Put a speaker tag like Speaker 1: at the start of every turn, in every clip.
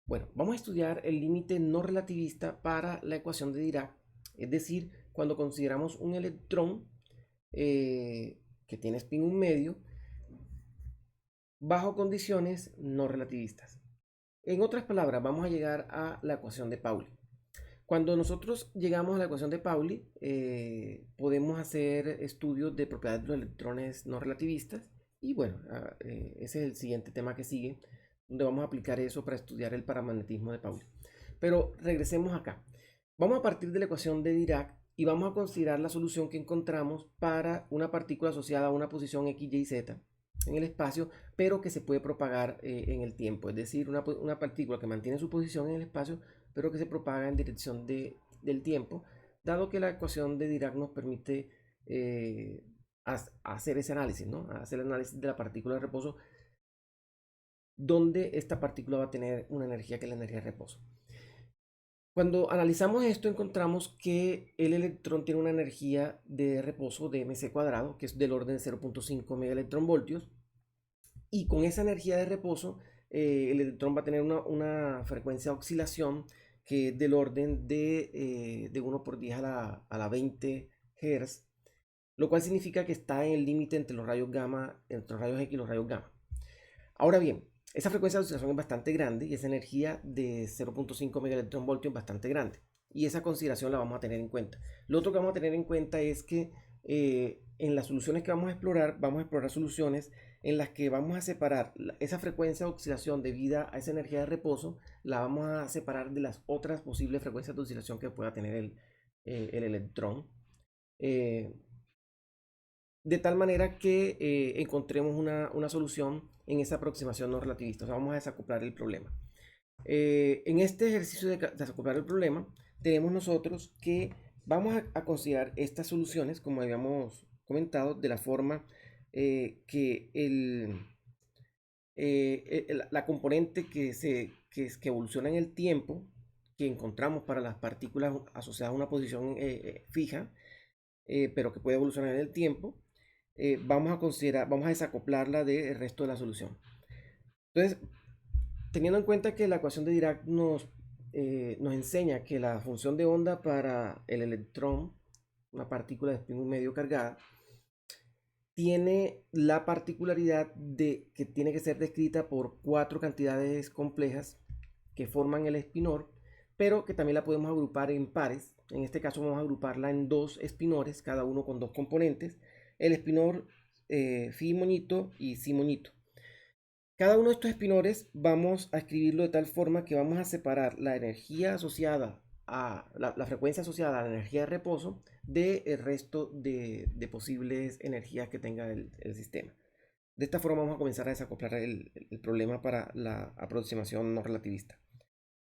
Speaker 1: Bueno, vamos a estudiar el límite no relativista para la ecuación de Dirac, es decir, cuando consideramos un electrón que tiene spin 1 medio bajo condiciones no relativistas. En otras palabras, vamos a llegar a la ecuación de Pauli. Cuando nosotros llegamos a la ecuación de Pauli, podemos hacer estudios de propiedades de los electrones no relativistas. Y bueno, ese es el siguiente tema que sigue, donde vamos a aplicar eso para estudiar el paramagnetismo de Pauli. Pero regresemos acá. Vamos a partir de la ecuación de Dirac y vamos a considerar la solución que encontramos para una partícula asociada a una posición x, y, z en el espacio, pero que se puede propagar en el tiempo. Es decir, una partícula que mantiene su posición en el espacio, pero que se propaga en dirección del tiempo, dado que la ecuación de Dirac nos permite hacer ese análisis, ¿no? Hacer el análisis de la partícula de reposo, donde esta partícula va a tener una energía que es la energía de reposo. Cuando analizamos esto, encontramos que el electrón tiene una energía de reposo de mc cuadrado, que es del orden de 0.5 megaelectronvoltios, y con esa energía de reposo, el electrón va a tener una frecuencia de oscilación que es del orden de 1 por 10 a la 20 Hz, lo cual significa que está en el límite entre los rayos gamma, entre los rayos X y los rayos gamma. Ahora bien, esa frecuencia de oscilación es bastante grande y esa energía de 0.5 megaelectronvoltios es bastante grande. Y esa consideración la vamos a tener en cuenta. Lo otro que vamos a tener en cuenta es que en las soluciones que vamos a explorar soluciones en las que vamos a separar esa frecuencia de oscilación debida a esa energía de reposo, la vamos a separar de las otras posibles frecuencias de oscilación que pueda tener el electrón. De tal manera que encontremos una solución en esa aproximación no relativista. O sea, vamos a desacoplar el problema. En este ejercicio de desacoplar el problema, tenemos nosotros que vamos a considerar estas soluciones, como habíamos comentado, de la forma que la componente que evoluciona en el tiempo, que encontramos para las partículas asociadas a una posición fija, pero que puede evolucionar en el tiempo, vamos a desacoplarla del resto de la solución. Entonces, teniendo en cuenta que la ecuación de Dirac nos enseña que la función de onda para el electrón, una partícula de spin medio cargada, tiene la particularidad de que tiene que ser descrita por 4 cantidades complejas que forman el espinor, pero que también la podemos agrupar en pares. En este caso vamos a agruparla en 2 espinores, cada uno con 2 componentes, el espinor fi moñito y si moñito. Cada uno de estos espinores vamos a escribirlo de tal forma que vamos a separar la energía asociada a la frecuencia asociada a la energía de reposo del resto de posibles energías que tenga el sistema. De esta forma vamos a comenzar a desacoplar el problema para la aproximación no relativista.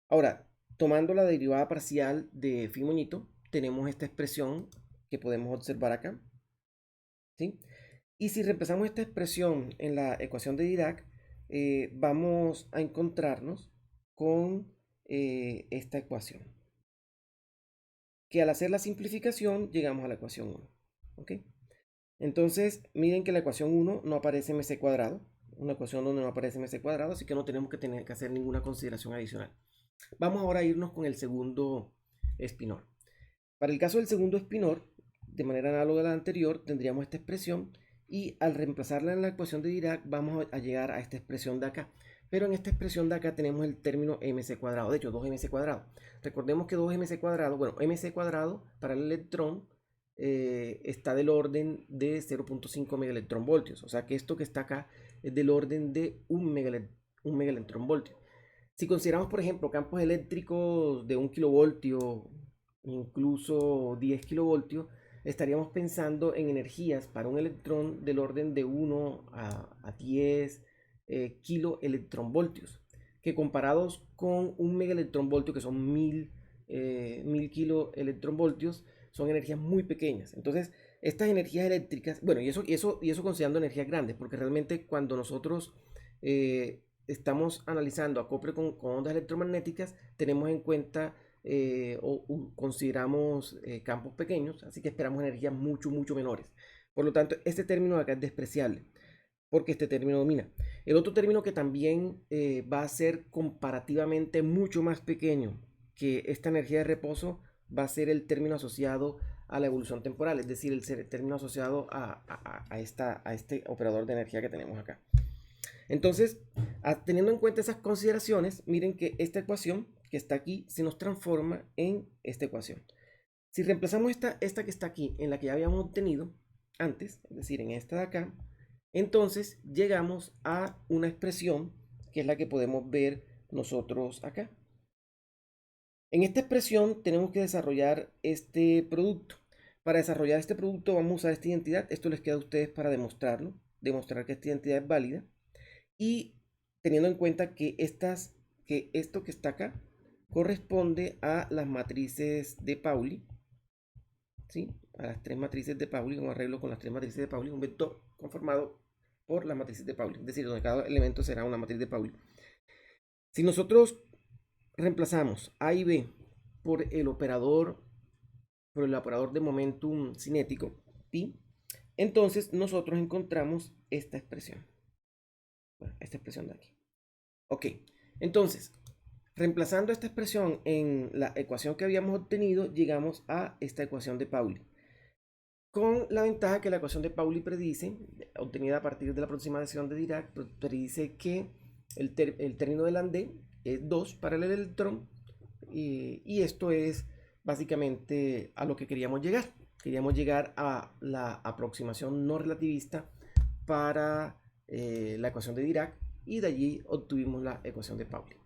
Speaker 1: Ahora, tomando la derivada parcial de phi moñito, tenemos esta expresión que podemos observar acá, ¿sí? Y si reemplazamos esta expresión en la ecuación de Dirac, vamos a encontrarnos con esta ecuación, que al hacer la simplificación llegamos a la ecuación 1. ¿Ok? Entonces, miren que la ecuación 1 no aparece mc cuadrado, una ecuación donde no aparece mc cuadrado, así que no tenemos que tener que hacer ninguna consideración adicional. Vamos ahora a irnos con el segundo espinor. Para el caso del segundo espinor, de manera análoga a la anterior, tendríamos esta expresión y al reemplazarla en la ecuación de Dirac vamos a llegar a esta expresión de acá. Pero en esta expresión de acá tenemos el término mc cuadrado, de hecho 2mc cuadrado. Recordemos que 2mc cuadrado, bueno, mc cuadrado para el electrón está del orden de 0.5 megaelectronvoltios. O sea que esto que está acá es del orden de 1 megaelectronvoltio. Si consideramos, por ejemplo, campos eléctricos de 1 kilovoltio, incluso 10 kilovoltios, estaríamos pensando en energías para un electrón del orden de 1 a 10 kiloelectronvoltios, que comparados con un megaelectronvoltio, que son 1000 kiloelectronvoltios, son energías muy pequeñas. Entonces, estas energías eléctricas, bueno, y eso considerando energías grandes, porque realmente cuando nosotros estamos analizando acople con ondas electromagnéticas, tenemos en cuenta o consideramos campos pequeños, así que esperamos energías mucho menores. Por lo tanto, este término de acá es despreciable. porque este término domina. El otro término que también va a ser comparativamente mucho más pequeño que esta energía de reposo va a ser el término asociado a la evolución temporal, es decir, el término asociado a este operador de energía que tenemos acá. Entonces, teniendo en cuenta esas consideraciones, miren que esta ecuación que está aquí se nos transforma en esta ecuación. Si reemplazamos esta que está aquí en la que ya habíamos obtenido antes, es decir, en esta de acá, entonces llegamos a una expresión que es la que podemos ver nosotros acá. En esta expresión tenemos que desarrollar este producto. Para desarrollar este producto vamos a usar esta identidad. Esto les queda a ustedes para demostrarlo, demostrar que esta identidad es válida. Y teniendo en cuenta que esto que está acá corresponde a las matrices de Pauli, ¿sí? A las tres matrices de Pauli, un arreglo con las tres matrices de Pauli, un vector conformado por las matrices de Pauli, es decir, donde cada elemento será una matriz de Pauli. Si nosotros reemplazamos A y B por el operador de momentum cinético, pi, entonces nosotros encontramos esta expresión. Bueno, esta expresión de aquí. Ok, entonces, reemplazando esta expresión en la ecuación que habíamos obtenido, llegamos a esta ecuación de Pauli. Con la ventaja que la ecuación de Pauli predice, obtenida a partir de la aproximación de Dirac, predice que el término de Landé es 2 para el electrón, y esto es básicamente a lo que queríamos llegar. Queríamos llegar a la aproximación no relativista para la ecuación de Dirac, y de allí obtuvimos la ecuación de Pauli.